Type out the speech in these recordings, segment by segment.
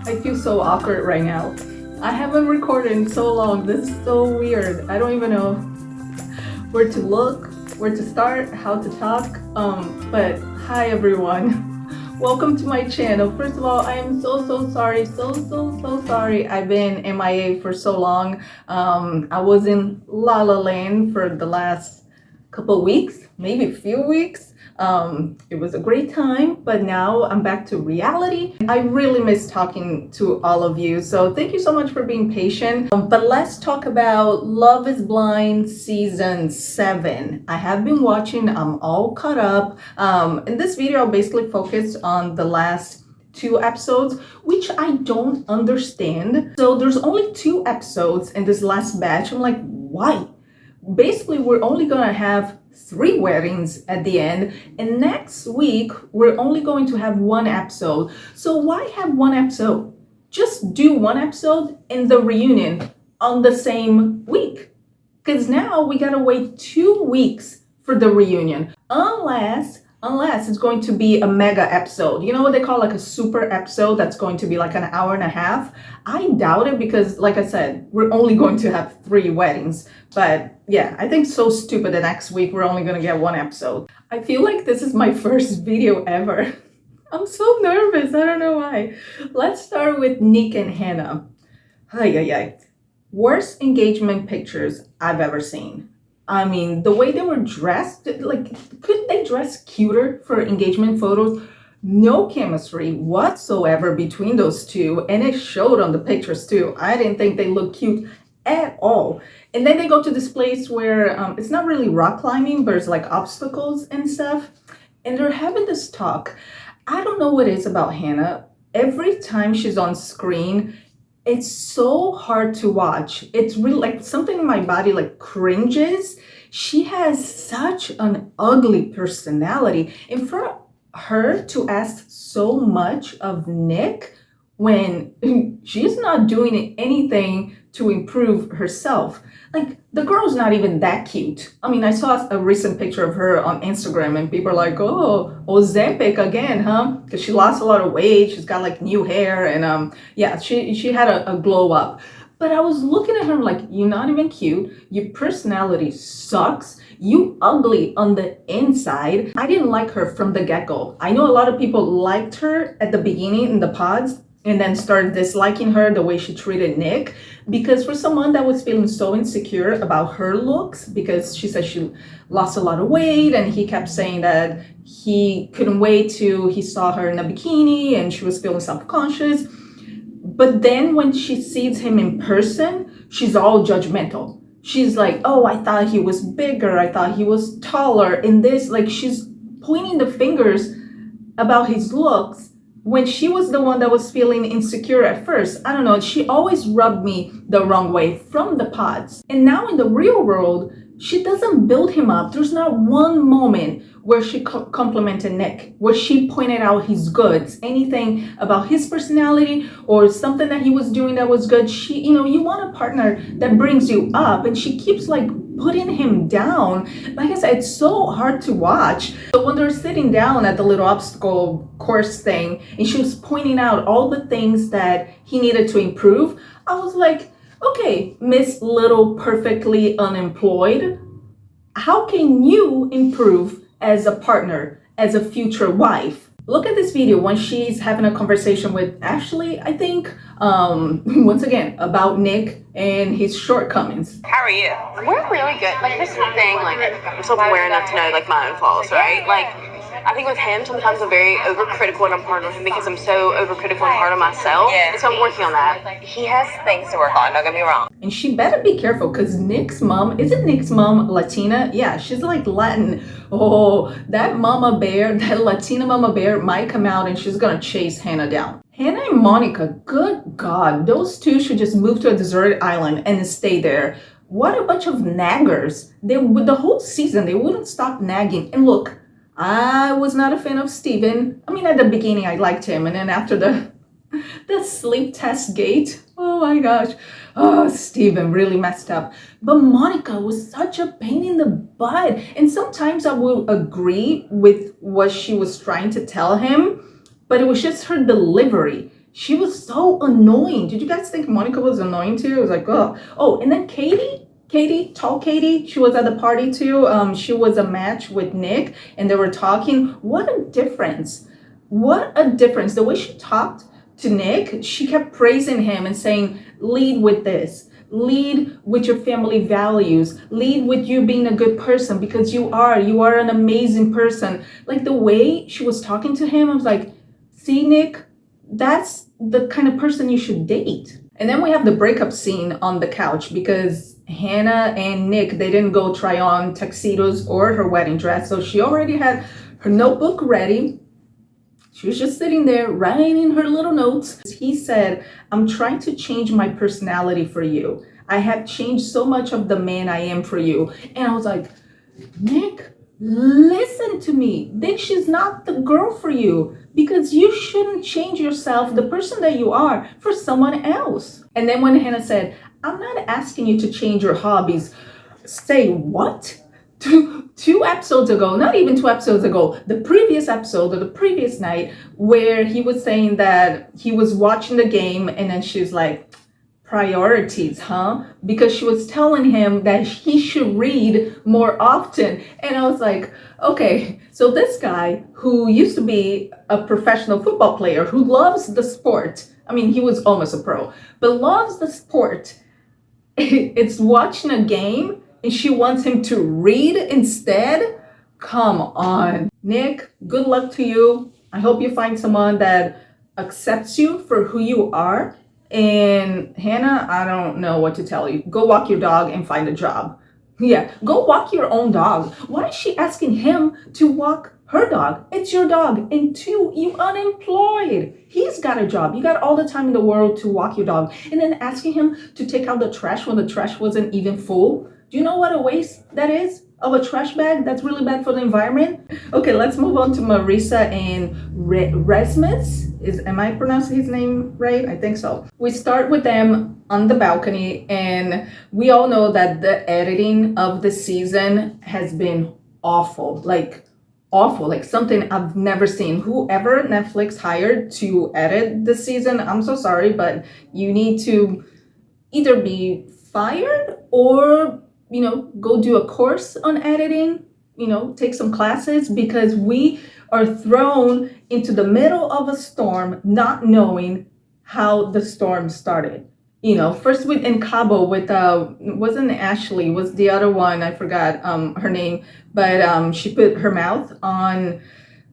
I feel so awkward right now. I haven't recorded in so long. This is so weird. I don't even know where to look, where to start, how to talk. But hi everyone. Welcome to my channel. First of all, I am so sorry. So sorry. I've been MIA for so long. I was in La La Land for the last couple weeks, maybe a few weeks. It was a great time, but now I'm back to reality. I really miss talking to all of you, so thank you so much for being patient. But let's talk about Love is Blind season 7. I have been watching, I'm all caught up. In this video, I'll basically focus on the last 2 episodes, which I don't understand. So there's only 2 episodes in this last batch. I'm like, why? Basically, we're only gonna have 3 weddings at the end, and next week we're only going to have 1 episode. So why have 1 episode? Just do 1 episode in the reunion on the same week, because now we gotta wait 2 weeks for the reunion, unless it's going to be a mega episode. You know what they call like a super episode that's going to be like an hour and a half? I doubt it, because like I said, we're only going to have 3 weddings. But yeah, I think so stupid that next week we're only going to get 1 episode. I feel like this is my first video ever. I'm so nervous. I don't know why. Let's start with Nick and Hannah. Ay. Worst engagement pictures I've ever seen. I mean, the way they were dressed, like, couldn't they dress cuter for engagement photos? No chemistry whatsoever between those two, and it showed on the pictures too. I didn't think they looked cute at all. And then they go to this place where it's not really rock climbing, but it's like obstacles and stuff. And they're having this talk. I don't know what it is about Hannah. Every time she's on screen, it's so hard to watch. It's really like something in my body like cringes. She has such an ugly personality. And for her to ask so much of Nick when she's not doing anything to improve herself. Like, the girl's not even that cute. I mean, I saw a recent picture of her on Instagram and people are like, oh, Ozempic again, huh? Because she lost a lot of weight. She's got like new hair, and yeah, she had a glow up. But I was looking at her like, you're not even cute. Your personality sucks. You ugly on the inside. I didn't like her from the get-go. I know a lot of people liked her at the beginning in the pods, and then started disliking her the way she treated Nick, because for someone that was feeling so insecure about her looks, because she said she lost a lot of weight, and he kept saying that he couldn't wait till he saw her in a bikini, and she was feeling self-conscious. But then when she sees him in person, she's all judgmental. She's like, oh, I thought he was bigger, I thought he was taller, and this, like, she's pointing the fingers about his looks, when she was the one that was feeling insecure at first. I don't know, she always rubbed me the wrong way from the pods. And now in the real world, she doesn't build him up. There's not one moment where she complimented Nick, where she pointed out his goods, anything about his personality or something that he was doing that was good. She, you know, you want a partner that brings you up, and she keeps like putting him down. Like I said, it's so hard to watch. So when they're sitting down at the little obstacle course thing, and she was pointing out all the things that he needed to improve, I was like, okay, Miss Little Perfectly Unemployed, how can you improve as a partner, as a future wife? Look at this video when she's having a conversation with Ashley, I think, once again, about Nick and his shortcomings. How are you? We're really good. Like, this is the thing, like, I'm so aware enough to know, like, my own flaws, right? Like, I think with him, sometimes I'm very overcritical when I'm partnering with him, because I'm so overcritical and hard on myself. Yeah. And so I'm working on that. He has things to work on, don't get me wrong. And she better be careful, because Nick's mom, isn't Nick's mom Latina? Yeah, she's like Latin. Oh, that mama bear, that Latina mama bear might come out and she's gonna chase Hannah down. Hannah and Monica, good God, those two should just move to a deserted island and stay there. What a bunch of naggers. They, with the whole season, they wouldn't stop nagging. And look, I was not a fan of Steven. I mean, at the beginning, I liked him. And then after the sleep test gate, oh my gosh. Oh, Steven really messed up. But Monica was such a pain in the butt. And sometimes I will agree with what she was trying to tell him, but it was just her delivery. She was so annoying. Did you guys think Monica was annoying too? It was like, oh, and then tall Katie, she was at the party too. She was a match with Nick and they were talking. What a difference. What a difference. The way she talked to Nick, she kept praising him and saying, lead with this. Lead with your family values. Lead with you being a good person because you are an amazing person. Like the way she was talking to him, I was like, see, Nick, that's the kind of person you should date. And then we have the breakup scene on the couch because Hannah and Nick, they didn't go try on tuxedos or her wedding dress. So she already had her notebook ready. She was just sitting there writing her little notes. He said, I'm trying to change my personality for you. I have changed so much of the man I am for you. And I was like, Nick, listen to me. This is not the girl for you because you shouldn't change yourself, the person that you are, for someone else. And then when Hannah said, I'm not asking you to change your hobbies. Say what? Two episodes ago, not even 2 episodes ago, the previous episode or the previous night where he was saying that he was watching the game and then she's like, priorities, huh? Because she was telling him that he should read more often. And I was like, okay, so this guy who used to be a professional football player who loves the sport, I mean, he was almost a pro, but loves the sport, it's watching a game and she wants him to read instead? Come on. Nick, good luck to you. I hope you find someone that accepts you for who you are. And Hannah, I don't know what to tell you. Go walk your dog and find a job. Yeah, go walk your own dog. Why is she asking him to walk her dog? It's your dog. And 2, you unemployed. He's got a job. You got all the time in the world to walk your dog. And then asking him to take out the trash when the trash wasn't even full. Do you know what a waste that is of a trash bag? That's really bad for the environment. Okay, let's move on to Marissa and Rasmus. Am I pronouncing his name right? I think so. We start with them on the balcony, and we all know that the editing of the season has been awful, like something I've never seen. Whoever Netflix hired to edit the season, I'm so sorry, but you need to either be fired or go do a course on editing, take some classes, because we are thrown into the middle of a storm, not knowing how the storm started. First in Cabo with, wasn't Ashley, was the other one, I forgot her name, but she put her mouth on,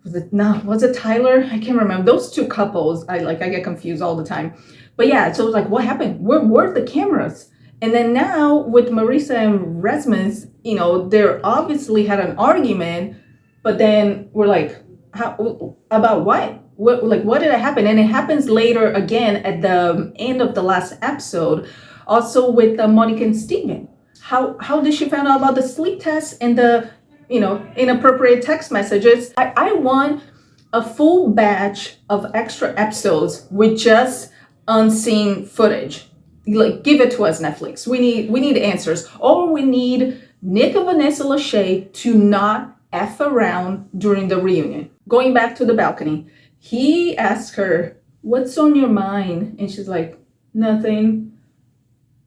was it Tyler? I can't remember. Those 2 couples, I get confused all the time. But yeah, so it was like, what happened? Where were the cameras? And then now with Marissa and Rasmus, they obviously had an argument, but then we're like, how, about what? What did it happen? And it happens later again at the end of the last episode, also with Monica and Steven. How did she find out about the sleep test and the, inappropriate text messages? I want a full batch of extra episodes with just unseen footage. Like, give it to us, Netflix. We need answers. Or we need Nick and Vanessa Lachey to not F around during the reunion. Going back to the balcony, he asked her, what's on your mind? And she's like, nothing.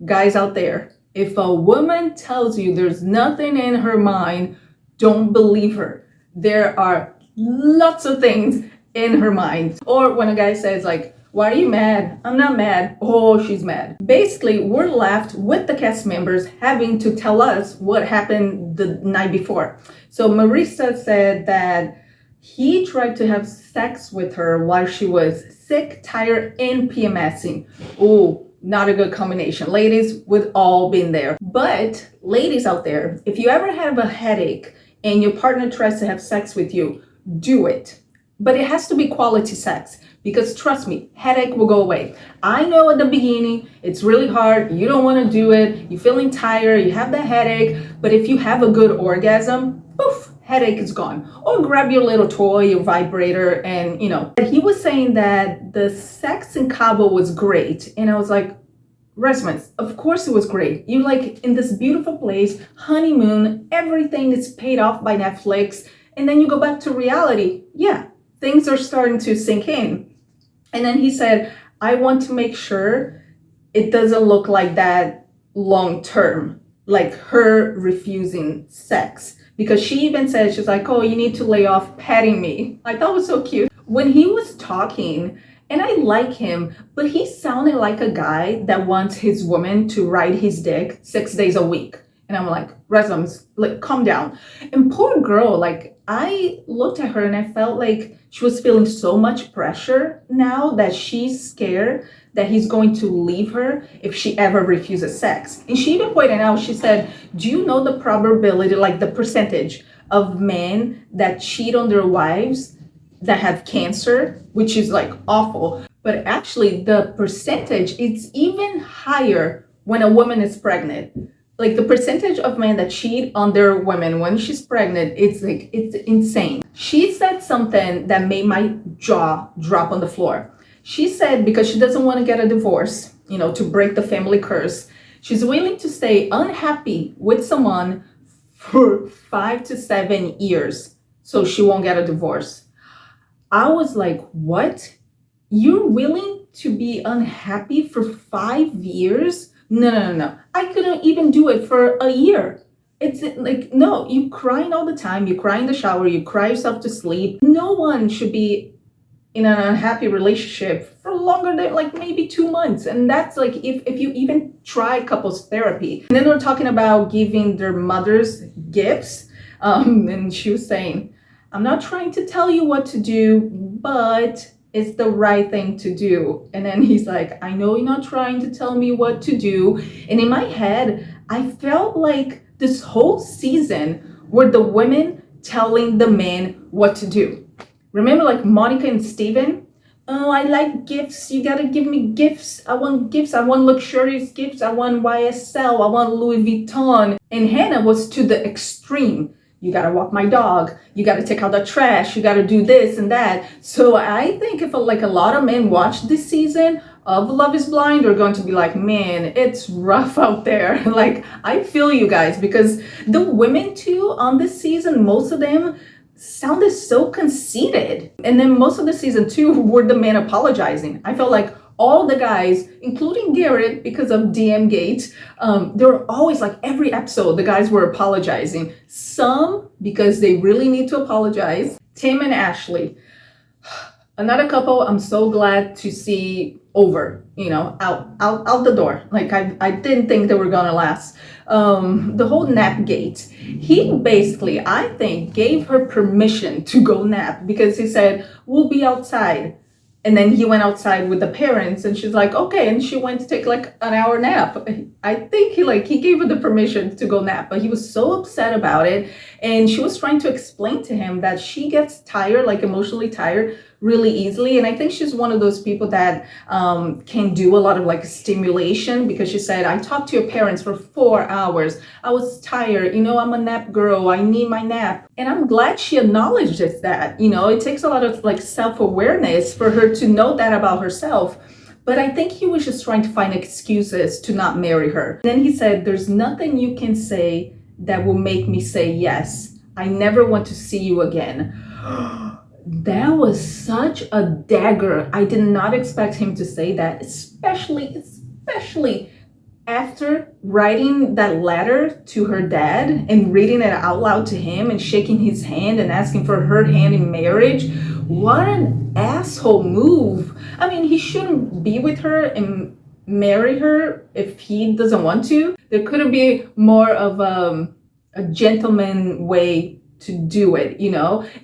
Guys out there, if a woman tells you there's nothing in her mind, don't believe her. There are lots of things in her mind. Or when a guy says like, why are you mad? I'm not mad. Oh, she's mad. Basically, we're left with the cast members having to tell us what happened the night before. So Marissa said that he tried to have sex with her while she was sick, tired, and PMSing. Oh, not a good combination. Ladies, we've all been there. But ladies out there, if you ever have a headache and your partner tries to have sex with you, do it. But it has to be quality sex. Because trust me, headache will go away. I know at the beginning, it's really hard. You don't want to do it. You're feeling tired. You have the headache. But if you have a good orgasm, poof, headache is gone. Or grab your little toy, your vibrator, and He was saying that the sex in Cabo was great. And I was like, Rasmus, of course it was great. You in this beautiful place, honeymoon, everything is paid off by Netflix. And then you go back to reality. Yeah, things are starting to sink in. And then he said, I want to make sure it doesn't look like that long term, like her refusing sex. Because she even said, she's like, oh, you need to lay off petting me. I thought it was so cute. When he was talking, and I like him, but he sounded like a guy that wants his woman to ride his dick 6 days a week. And I'm like, Resums, like, calm down. And poor girl, like, I looked at her and I felt like she was feeling so much pressure now that she's scared that he's going to leave her if she ever refuses sex. And she even pointed out, she said, do you know the probability, like the percentage of men that cheat on their wives that have cancer, which is like awful. But actually the percentage is even higher when a woman is pregnant. Like the percentage of men that cheat on their women when she's pregnant, it's like, it's insane. She said something that made my jaw drop on the floor. She said, because she doesn't want to get a divorce, to break the family curse, she's willing to stay unhappy with someone for 5 to 7 years so she won't get a divorce. I was like, what? You're willing to be unhappy for 5 years? No. I couldn't even do it for a year. It's like, no, you crying all the time. You cry in the shower. You cry yourself to sleep. No one should be in an unhappy relationship for longer than like maybe 2 months. And that's like, if you even try couples therapy. And then we're talking about giving their mothers gifts. And she was saying, I'm not trying to tell you what to do, but it's the right thing to do. And then he's like, I know you're not trying to tell me what to do. And in my head, I felt like this whole season were the women telling the men what to do. Remember, like Monica and Steven? Oh, I like gifts. You gotta give me gifts. I want gifts. I want luxurious gifts. I want YSL. I want Louis Vuitton. And Hannah was to the extreme. You gotta walk my dog. You gotta take out the trash. You gotta do this and that. So I think if like a lot of men watch this season of Love is Blind, they're going to be like, man, it's rough out there. Like, I feel you guys, because the women too on this season, most of them sounded so conceited. And then most of the season 2 were the men apologizing. I felt like all the guys, including Garrett, because of DM Gate, they were always like, every episode, the guys were apologizing. Some because they really need to apologize. Tim and Ashley, another couple I'm so glad to see over, out the door. Like I didn't think they were gonna last. The whole nap gate, he basically, I think, gave her permission to go nap because he said, we'll be outside. And then he went outside with the parents and she's like, okay. And she went to take like an hour nap. I think he gave her the permission to go nap, but he was so upset about it. And she was trying to explain to him that she gets tired, like emotionally tired really easily. And I think she's one of those people that can do a lot of like stimulation, because she said, I talked to your parents for 4 hours. I was tired. I'm a nap girl. I need my nap. And I'm glad she acknowledges that. It takes a lot of like self-awareness for her to know that about herself. But I think he was just trying to find excuses to not marry her. And then he said, there's nothing you can say that will make me say yes. I never want to see you again. That was such a dagger. I did not expect him to say that, especially after writing that letter to her dad and reading it out loud to him and shaking his hand and asking for her hand in marriage. What an asshole move. I mean, he shouldn't be with her and marry her if he doesn't want to. There couldn't be more of a gentleman way to do it,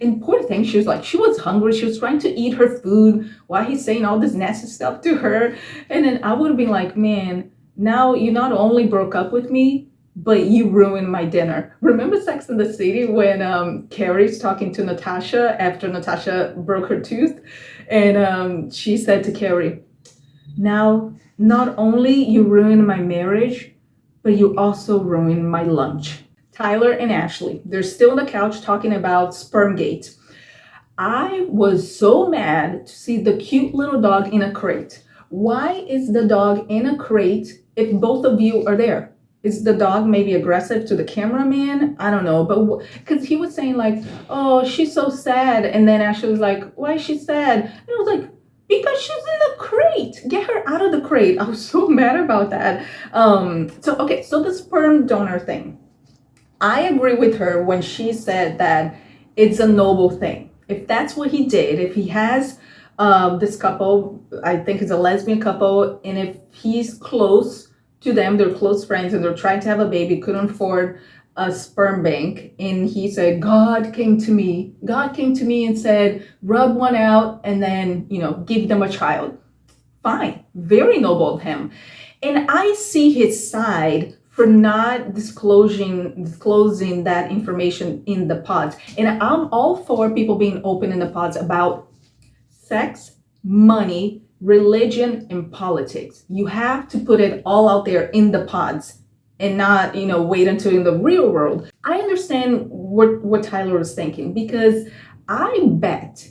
And poor thing, she was hungry. She was trying to eat her food while he's saying all this nasty stuff to her. And then I would have been like, man, now you not only broke up with me, but you ruined my dinner. Remember Sex and the City when Carrie's talking to Natasha after Natasha broke her tooth? And she said to Carrie, now, not only you ruined my marriage, but you also ruined my lunch. Tyler and Ashley, they're still on the couch talking about Spermgate. I was so mad to see the cute little dog in a crate. Why is the dog in a crate if both of you are there? Is the dog maybe aggressive to the cameraman? I don't know, but because he was saying like, oh, she's so sad. And then Ashley was like, why is she sad? And I was like, Because she's in the crate. Get her out of the crate. I was so mad about that. So the sperm donor thing. I agree with her when she said that it's a noble thing. If that's what he did, if he has this couple, I think it's a lesbian couple, and if he's close to them, they're close friends, and they're trying to have a baby, couldn't afford a sperm bank, and he said, God came to me and said, rub one out and then, give them a child. Fine, very noble of him. And I see his side for not disclosing that information in the pods. And I'm all for people being open in the pods about sex, money, religion, and politics. You have to put it all out there in the pods and not, wait until in the real world. I understand what Tyler was thinking, because I bet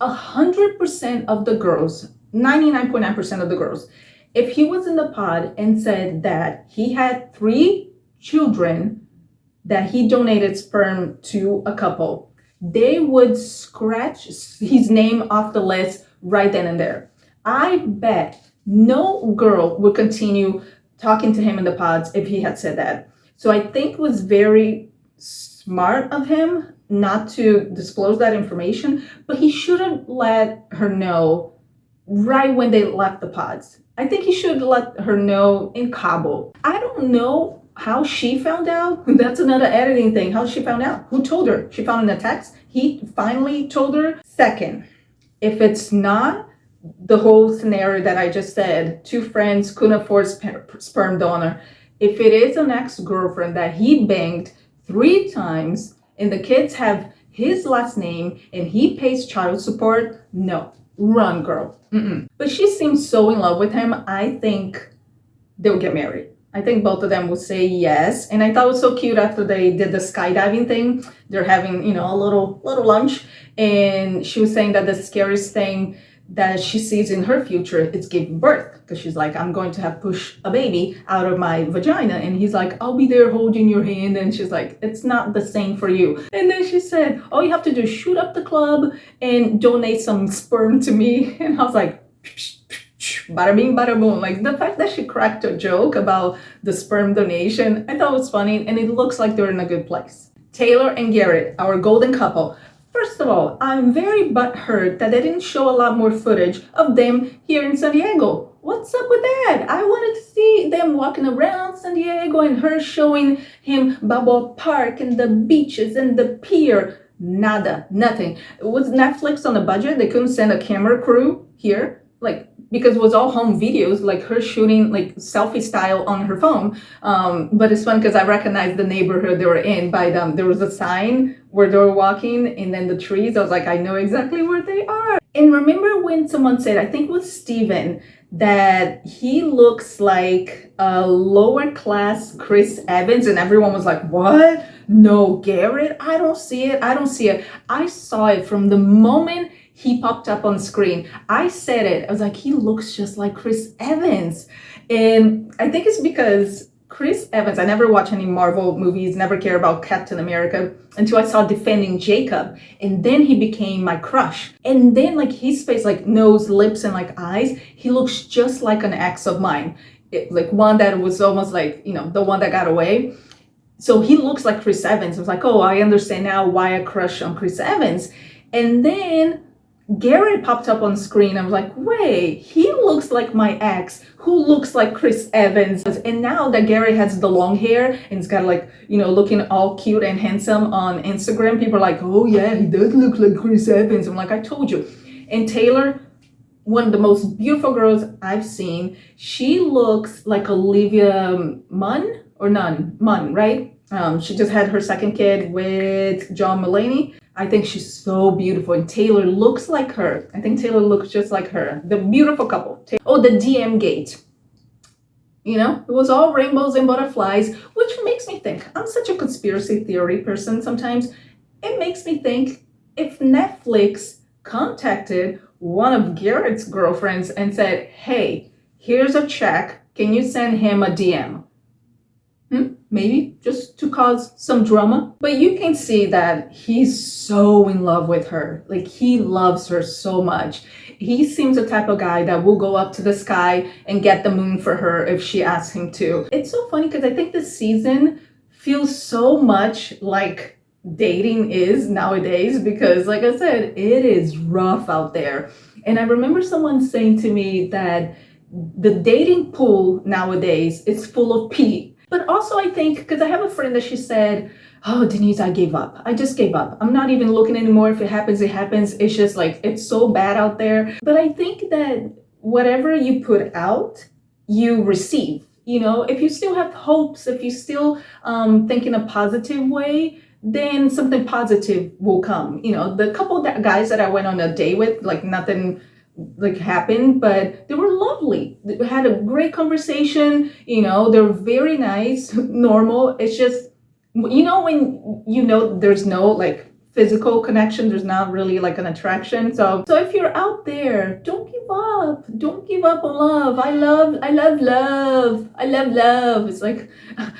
100% of the girls, 99.9% of the girls, if he was in the pod and said that he had 3 children that he donated sperm to a couple, they would scratch his name off the list right then and there. I bet no girl would continue talking to him in the pods if he had said that. So I think it was very smart of him not to disclose that information, but he shouldn't let her know right when they left the pods. I think he should let her know in Kabul. I don't know how she found out. That's another editing thing. How she found out? Who told her? She found in a text. He finally told her. Second, if it's not the whole scenario that I just said, 2 friends couldn't afford sperm donor. If it is an ex-girlfriend that he banged 3 times and the kids have his last name and he pays child support, no. Run, girl. But she seems so in love with him. I think they'll get married. I think both of them will say yes. And I thought it was so cute after they did the skydiving thing. They're having, a little lunch. And she was saying that the scariest thing that she sees in her future is giving birth. Because she's like, I'm going to have push a baby out of my vagina. And he's like, I'll be there holding your hand. And she's like, it's not the same for you. And then she said, all you have to do is shoot up the club and donate some sperm to me. And I was like, bada bing, bada boom. Like, the fact that she cracked a joke about the sperm donation, I thought was funny. And it looks like they're in a good place. Taylor and Garrett, our golden couple. First of all, I'm very butthurt that they didn't show a lot more footage of them here in San Diego. What's up with that? I wanted to see them walking around San Diego and her showing him Balboa Park and the beaches and the pier. Nada, nothing. It was Netflix on a budget. They couldn't send a camera crew here, because it was all home videos, like her shooting selfie style on her phone. But it's fun because I recognized the neighborhood they were in by them. There was a sign where they were walking and then the trees. I was like, I know exactly where they are. And remember when someone said, I think it was Steven, that he looks like a lower class Chris Evans, and everyone was like, what? No, Garrett? I don't see it. I saw it from the moment he popped up on screen. I said it. I was like, he looks just like Chris Evans. And I think it's because Chris Evans, I never watched any Marvel movies, never cared about Captain America until I saw Defending Jacob. And then he became my crush. And then his face, nose, lips, and eyes, he looks just like an ex of mine. One that was almost the one that got away. So he looks like Chris Evans. I was like, oh, I understand now why I crush on Chris Evans. And then Garrett popped up on screen. I was like, wait, he looks like my ex who looks like Chris Evans. And now that Garrett has the long hair and he's got looking all cute and handsome on Instagram, people are like, oh yeah, he does look like Chris Evans. I'm like, I told you. And Taylor, one of the most beautiful girls I've seen, she looks like Olivia Munn, right? She just had her second kid with John Mulaney. I think she's so beautiful, and Taylor looks like her. I think Taylor looks just like her. The beautiful couple. Oh, the DM gate. It was all rainbows and butterflies, which makes me think. I'm such a conspiracy theory person sometimes. It makes me think if Netflix contacted one of Garrett's girlfriends and said, hey, here's a check. Can you send him a DM? Maybe just to cause some drama. But you can see that he's so in love with her. Like, he loves her so much. He seems the type of guy that will go up to the sky and get the moon for her if she asks him to. It's so funny because I think this season feels so much like dating is nowadays, because like I said, it is rough out there. And I remember someone saying to me that the dating pool nowadays is full of pee. But also, I think, because I have a friend that she said, "Oh, Denise, I gave up. I just gave up. I'm not even looking anymore. If it happens, it happens. It's just like, it's so bad out there." But I think that whatever you put out, you receive. You know, if you still have hopes, if you still think in a positive way, then something positive will come. You know, the couple of guys that I went on a date with, like, nothing like happened, but they were lovely. They had a great conversation. You know, they're very nice, normal. It's just, you know, when you know there's no like physical connection, there's not really like an attraction. So if you're out there, don't give up. Don't give up on love. I love love. I love love. It's like,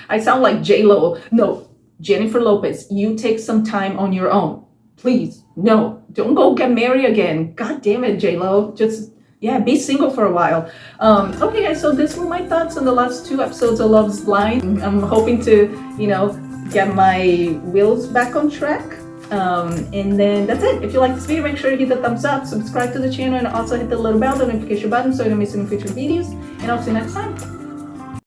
I sound like J-Lo. No, Jennifer Lopez, you take some time on your own. Please, no, don't go get married again. God damn it, J-Lo. Just, yeah, be single for a while. Okay, guys, so this were my thoughts on the last 2 episodes of Love's Blind. I'm hoping to, you know, get my wheels back on track. And then that's it. If you like this video, make sure to hit the thumbs up, subscribe to the channel, and also hit the little bell notification button so you don't miss any future videos. And I'll see you next time.